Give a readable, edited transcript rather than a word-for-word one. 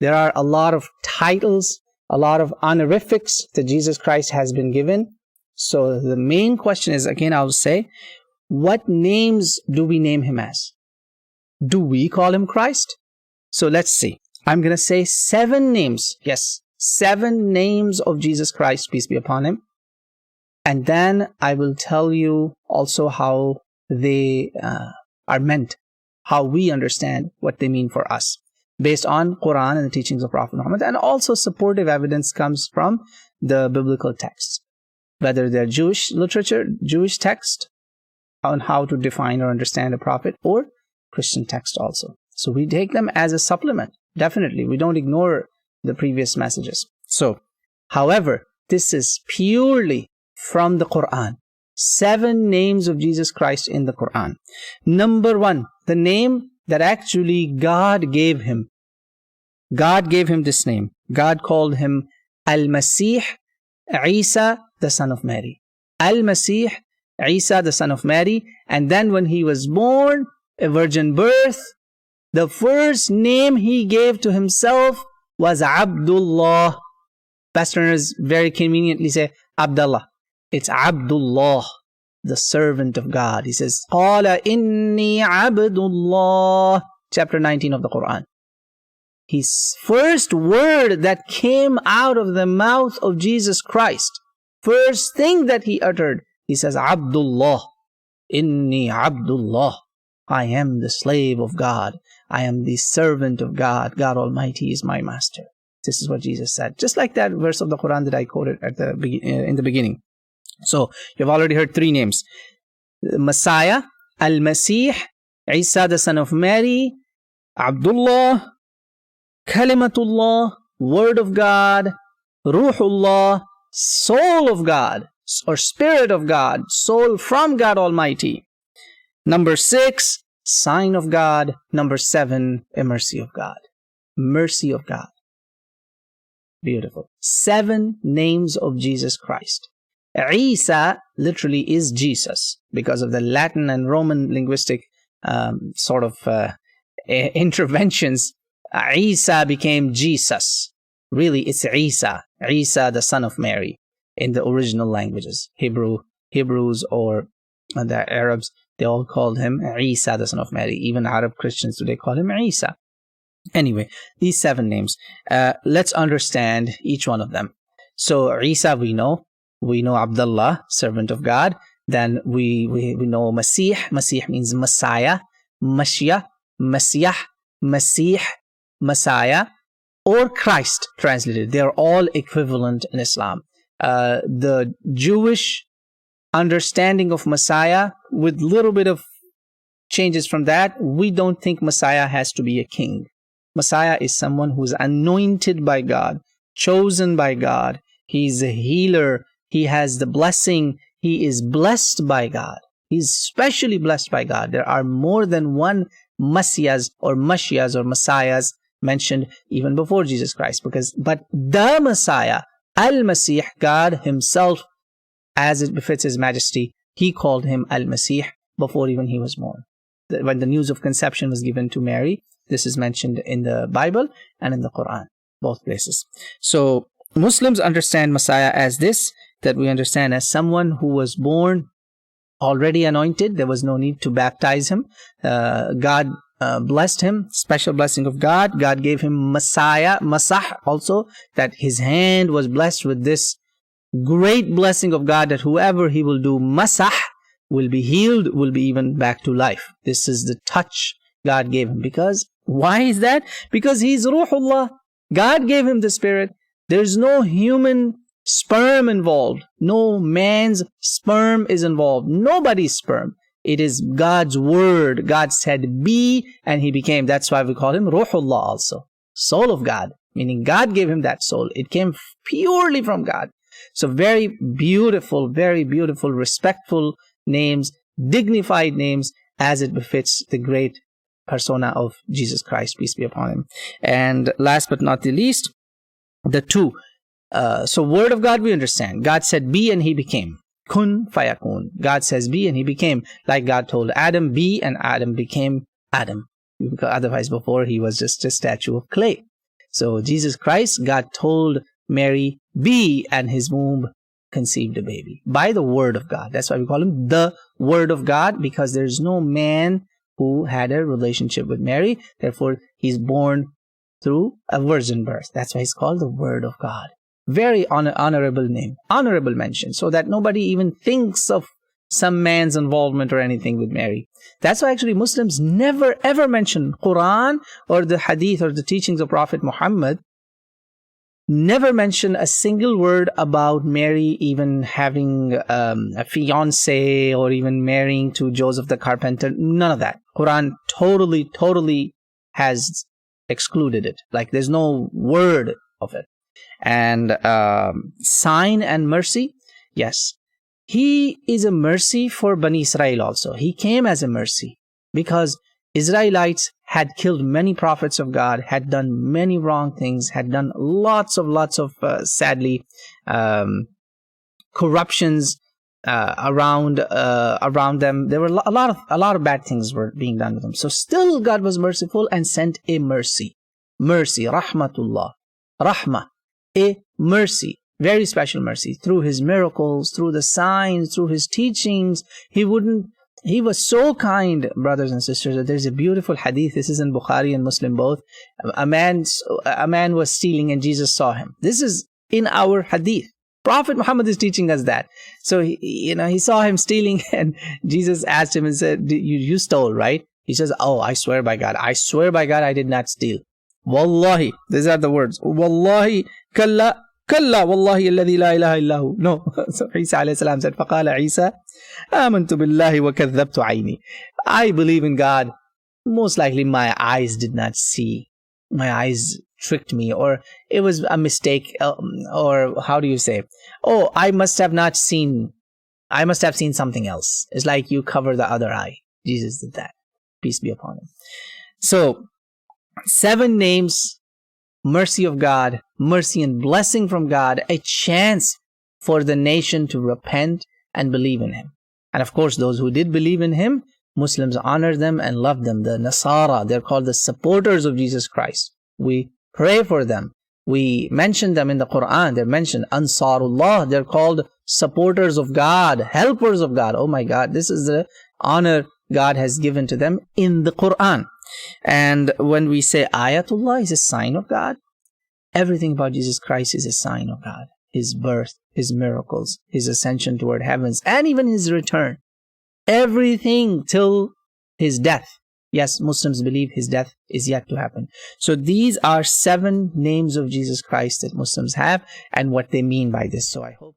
There are a lot of titles, a lot of honorifics that Jesus Christ has been given. So the main question is, again, I'll say, what names do we name him as? Do we call him Christ? So let's see. I'm going to say 7 names. Yes, 7 names of Jesus Christ, peace be upon him. And then I will tell you also how they are meant, how we understand what they mean for us, based on Quran and the teachings of Prophet Muhammad, and also supportive evidence comes from the biblical texts, whether they're Jewish literature, Jewish text on how to define or understand a prophet, or Christian text also. So we take them as a supplement. Definitely, we don't ignore the previous messages. So, however, this is purely from the Quran. 7 names of Jesus Christ in the Quran. Number 1, the name that actually God gave him. God gave him this name. God called him Al-Maseeh, Isa, the son of Mary. Al-Maseeh, Isa, the son of Mary. And then when he was born, a virgin birth, the first name he gave to himself was Abdullah. Westerners very conveniently say Abdullah. It's Abdullah, the servant of God. He says, Qala inni Abdullah, chapter 19 of the Quran. His first word that came out of the mouth of Jesus Christ, first thing that he uttered, he says, Abdullah, inni Abdullah. I am the slave of God. I am the servant of God. God Almighty is my master. This is what Jesus said. Just like that verse of the Quran that I quoted at in the beginning. So, you've already heard 3 names. Messiah, Al-Maseeh, Isa the son of Mary, Abdullah, Kalimatullah, Word of God, Ruhullah, Soul of God, or Spirit of God, Soul from God Almighty. Number 6, Sign of God. Number 7, a Mercy of God. Mercy of God. Beautiful. 7 names of Jesus Christ. Isa literally is Jesus because of the Latin and Roman linguistic interventions. Isa became Jesus. Really, it's Isa. Isa, the son of Mary, in the original languages. Hebrews or the Arabs, they all called him Isa, the son of Mary. Even Arab Christians today call him Isa. Anyway, these 7 names. Let's understand each one of them. So Isa, we know Abdullah, servant of God. Then we know Maseeh. Maseeh means Messiah, Mashiach, Messiah, Maseeh, Messiah, or Christ translated. They are all equivalent in Islam. The Jewish understanding of Messiah, with little bit of changes from that, we don't think Messiah has to be a king. Messiah is someone who is anointed by God, chosen by God. He's a healer. He has the blessing. He is blessed by God. He's specially blessed by God. There are more than one Messiahs or Messiahs mentioned even before Jesus Christ. But the Messiah, Al-Maseeh, God himself, as it befits his majesty, he called him Al-Maseeh before even he was born. When the news of conception was given to Mary, this is mentioned in the Bible and in the Quran, both places. So Muslims understand Messiah as this, that we understand as someone who was born already anointed. There was no need to baptize him. God blessed him, special blessing of God. God gave him Messiah, Masah also, that his hand was blessed with this great blessing of God, that whoever he will do Masah will be healed, will be even back to life. This is the touch God gave him. Because, why is that? Because he's Ruhullah. God gave him the Spirit. There's no human sperm involved. No man's sperm is involved. Nobody's sperm. It is God's word. God said, be, and he became. That's why we call him Ruhullah also. Soul of God. Meaning God gave him that soul. It came purely from God. So very beautiful, respectful names, dignified names, as it befits the great persona of Jesus Christ, peace be upon him. And last but not the least, the 2. So word of God we understand. God said be and he became. Kun fayakun. God says be and he became. Like God told Adam be, and Adam became Adam. Because otherwise before he was just a statue of clay. So Jesus Christ, God told Mary, be, and his womb conceived a baby by the word of God. That's why we call him the word of God, because there's no man who had a relationship with Mary. Therefore, he's born through a virgin birth. That's why he's called the word of God. Very honorable name, honorable mention, so that nobody even thinks of some man's involvement or anything with Mary. That's why actually Muslims never ever mention Quran or the Hadith or the teachings of Prophet Muhammad. Never mention a single word about Mary even having a fiance or even marrying to Joseph the carpenter. None of that. Quran totally has excluded it. Like there's no word of it. And sign and mercy, yes. He is a mercy for Bani Israel also. He came as a mercy because Israelites had killed many prophets of God, had done many wrong things, had done lots of sadly corruptions around them. There were a lot of bad things were being done with them. So still God was merciful and sent a mercy, Rahmatullah, Rahmah, a mercy. Very special mercy through his miracles, through the signs, through his teachings. He was so kind, brothers and sisters, that there's a beautiful hadith. This is in Bukhari and Muslim both. A man was stealing and Jesus saw him. This is in our hadith. Prophet Muhammad is teaching us that. So he saw him stealing and Jesus asked him and said, you stole, right? He says, oh, I swear by God I did not steal. Wallahi, these are the words. Wallahi, kalla. كلا والله الذي لا إله إلا هو. No. So Isa alayhi salam said, فقال عيسى آمنت بالله وكذبت عيني. I believe in God. Most likely my eyes did not see. My eyes tricked me, or it was a mistake, or how do you say? Oh, I must have seen something else. It's like you cover the other eye. Jesus did that. Peace be upon him. So 7 names. Mercy of God, mercy and blessing from God, a chance for the nation to repent and believe in him. And of course, those who did believe in him, Muslims honor them and love them. The Nasara, they're called the supporters of Jesus Christ. We pray for them. We mention them in the Quran. They're mentioned Ansarullah. They're called supporters of God, helpers of God. Oh my God, this is the honor God has given to them in the Quran. And when we say Ayatullah is a sign of God, everything about Jesus Christ is a sign of God. His birth, his miracles, his ascension toward heavens, and even his return. Everything till his death. Yes, Muslims believe his death is yet to happen. So these are 7 names of Jesus Christ that Muslims have and what they mean by this. So I hope